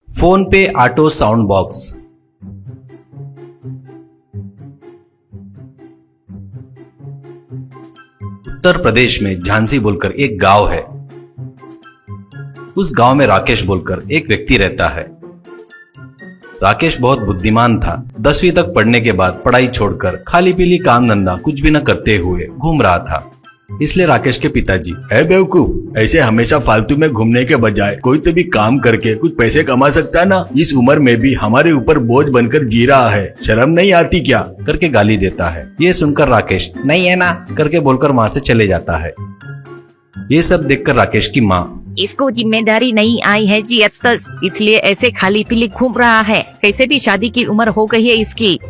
Phone पे auto sound box. Uttar Pradesh में झांसी बोलकर एक गांव है। उस गांव में राकेश बोलकर एक व्यक्ति रहता है। राकेश बहुत बुद्धिमान था। 10वीं तक पढ़ने के बाद पढ़ाई छोड़कर खाली पीली काम धंधा कुछ भी न करते हुए घूम रहा था। इसलिए राकेश के पिताजी, है बेवकूफ, ऐसे हमेशा फालतू में घूमने के बजाय कोई तो भी काम करके कुछ पैसे कमा सकता है ना। इस उम्र में भी हमारे ऊपर बोझ बनकर जी रहा है, शर्म नहीं आती क्या, करके गाली देता है। ये सुनकर राकेश नहीं है ना करके बोलकर वहाँ से चले जाता है। ये सब देखकर राकेश की माँ, इसको जिम्मेदारी नहीं आई है जी अस्तस, इसलिए ऐसे खाली पीली घूम रहा है। कैसे भी शादी की उम्र हो गई है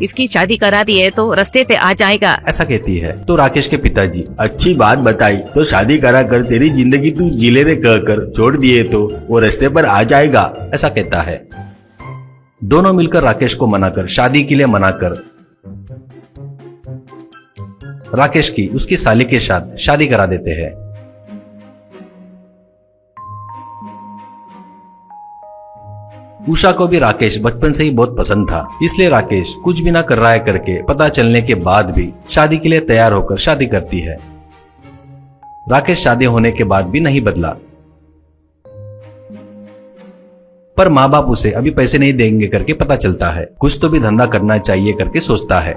इसकी शादी करा दी है तो रास्ते पे आ जाएगा, ऐसा कहती है। तो राकेश के पिताजी, अच्छी बात बताई, तो शादी करा कर तेरी जिंदगी तू जी ले रे कहकर छोड़ दिए तो वो रास्ते पर आ जाएगा, ऐसा कहता है। दोनों मिलकर राकेश को मनाकर शादी के लिए मनाकर राकेश की उसकी साली के साथ शादी करा देते हैं। उषा को भी राकेश बचपन से ही बहुत पसंद था, इसलिए राकेश कुछ भी ना कर रहा है करके पता चलने के बाद भी शादी के लिए तैयार होकर शादी करती है। राकेश शादी होने के बाद भी नहीं बदला, पर माँ बाप उसे अभी पैसे नहीं देंगे करके पता चलता है। कुछ तो भी धंधा करना चाहिए करके सोचता है।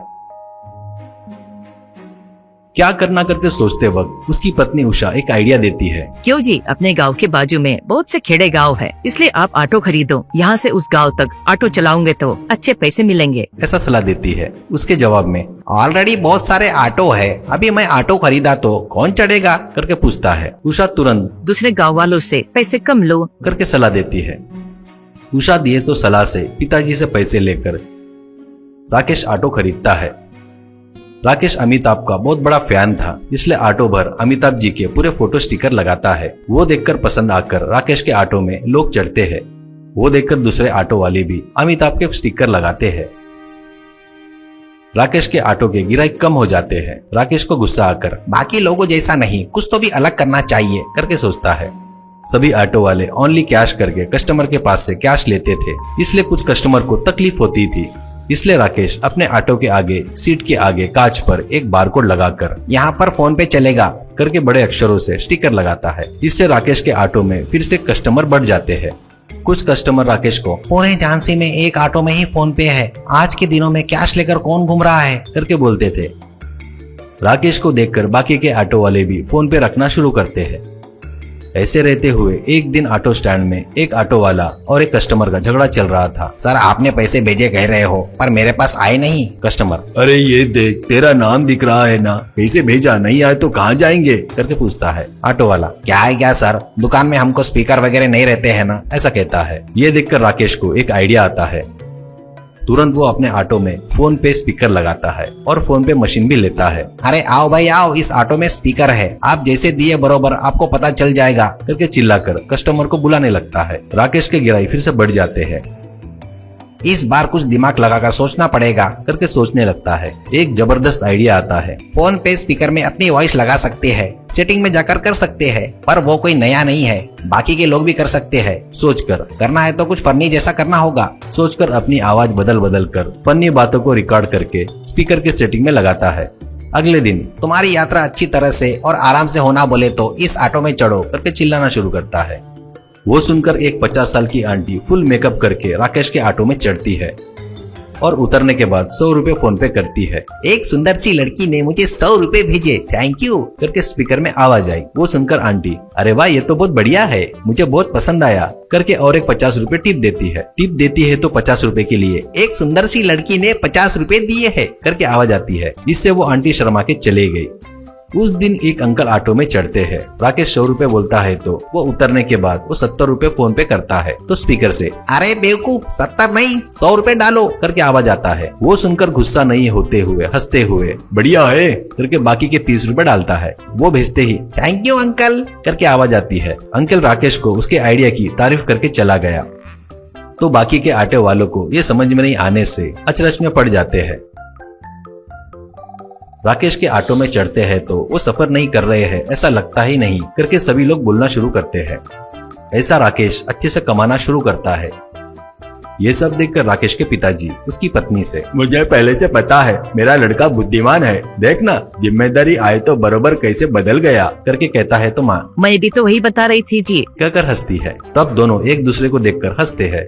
क्या करना करके सोचते वक्त उसकी पत्नी उषा एक आइडिया देती है। क्यों जी, अपने गांव के बाजू में बहुत से खेड़े गांव है, इसलिए आप ऑटो खरीदो, यहाँ से उस गांव तक ऑटो चलाओगे तो अच्छे पैसे मिलेंगे, ऐसा सलाह देती है। उसके जवाब में, ऑलरेडी बहुत सारे ऑटो है, अभी मैं ऑटो खरीदा तो कौन चढ़ेगा करके पूछता है। उषा तुरंत दूसरे गाँव वालों से पैसे कम लो करके सलाह देती है। उषा दिए तो सलाह से पिताजी से पैसे लेकर राकेश ऑटो खरीदता है। राकेश अमिताभ का बहुत बड़ा फैन था, इसलिए ऑटो भर अमिताभ जी के पूरे फोटो स्टिकर लगाता है। वो देखकर पसंद आकर राकेश के ऑटो में लोग चढ़ते हैं। वो देखकर दूसरे ऑटो वाले भी अमिताभ के स्टिकर लगाते हैं। राकेश के ऑटो के गिराई कम हो जाते हैं। राकेश को गुस्सा आकर बाकी लोगों जैसा नहीं, कुछ तो भी अलग करना चाहिए करके सोचता है। सभी ऑटो वाले ओनली कैश करके कस्टमर के पास से कैश लेते थे, इसलिए कुछ कस्टमर को तकलीफ होती थी। इसलिए राकेश अपने ऑटो के आगे सीट के आगे कांच पर एक बारकोड लगाकर यहाँ पर फोन पे चलेगा करके बड़े अक्षरों से स्टिकर लगाता है। इससे राकेश के ऑटो में फिर से कस्टमर बढ़ जाते हैं। कुछ कस्टमर राकेश को, पूरे झांसी में एक ऑटो में ही फोन पे है, आज के दिनों में कैश लेकर कौन घूम रहा है करके बोलते थे। राकेश को देखकर बाकी के ऑटो वाले भी फोन पे रखना शुरू करते हैं। ऐसे रहते हुए एक दिन ऑटो स्टैंड में एक ऑटो वाला और एक कस्टमर का झगड़ा चल रहा था। सर, आपने पैसे भेजे कह रहे हो पर मेरे पास आए नहीं। कस्टमर, अरे ये देख, तेरा नाम दिख रहा है ना, पैसे भेजा नहीं आए तो कहाँ जाएंगे करके पूछता है। ऑटो वाला, क्या है क्या सर, दुकान में हमको स्पीकर वगैरह नहीं रहते हैं ना, ऐसा कहता है। ये देखकर राकेश को एक आइडिया आता है। तुरंत वो अपने ऑटो में फोन पे स्पीकर लगाता है और फोन पे मशीन भी लेता है। अरे आओ भाई आओ, इस ऑटो में स्पीकर है, आप जैसे दिए बरोबर आपको पता चल जाएगा करके चिल्लाकर कस्टमर को बुलाने लगता है। राकेश के गिराई फिर से बढ़ जाते हैं। इस बार कुछ दिमाग लगाकर सोचना पड़ेगा करके सोचने लगता है। एक जबरदस्त आइडिया आता है। फोन पे स्पीकर में अपनी वॉइस लगा सकते हैं, सेटिंग में जाकर कर सकते हैं, पर वो कोई नया नहीं है, बाकी के लोग भी कर सकते हैं। सोचकर करना है तो कुछ फनी जैसा करना होगा। सोचकर अपनी आवाज बदल बदल कर फनी बातों को रिकॉर्ड करके स्पीकर के सेटिंग में लगाता है। अगले दिन, तुम्हारी यात्रा अच्छी तरह से और आराम से होना बोले तो इस ऑटो में चढ़ो करके चिल्लाना शुरू करता है। वो सुनकर एक 50 साल की आंटी फुल मेकअप करके राकेश के ऑटो में चढ़ती है और उतरने के बाद 100 रुपए फोन पे करती है। एक सुंदर सी लड़की ने मुझे 100 रुपए भेजे, थैंक यू करके स्पीकर में आवाज आई। वो सुनकर आंटी, अरे वाह, ये तो बहुत बढ़िया है, मुझे बहुत पसंद आया करके और एक 50 रुपए टिप देती है। टिप देती है तो 50 रुपए के लिए एक सुंदर सी लड़की ने 50 रुपए दिए है करके आवाज आती है, जिससे वो आंटी शर्मा के चले गई। उस दिन एक अंकल ऑटो में चढ़ते हैं। राकेश 100 रुपए बोलता है तो वो उतरने के बाद वो 70 रुपए फोन पे करता है तो स्पीकर से, अरे बेवकूफ, 70 नहीं 100 रुपए डालो करके आवाज आता है। वो सुनकर गुस्सा नहीं होते हुए हंसते हुए, बढ़िया है करके बाकी के 30 रुपए डालता है। वो भेजते ही थैंक यू अंकल करके आवाज आती है। अंकल राकेश को उसके आइडिया की तारीफ करके चला गया। तो बाकी के ऑटो वालों को ये समझ में नहीं आने से अचरज में पड़ जाते हैं। राकेश के ऑटो में चढ़ते हैं तो वो सफर नहीं कर रहे हैं, ऐसा लगता ही नहीं करके सभी लोग बोलना शुरू करते हैं। ऐसा राकेश अच्छे से कमाना शुरू करता है। ये सब देखकर राकेश के पिताजी उसकी पत्नी से, मुझे पहले से पता है मेरा लड़का बुद्धिमान है, देखना जिम्मेदारी आए तो बरोबर कैसे बदल गया करके कहता है तो माँ मैं भी तो वही बता रही थी जी। कहकर हंसती है। तब दोनों एक दूसरे को देखकर हंसते हैं।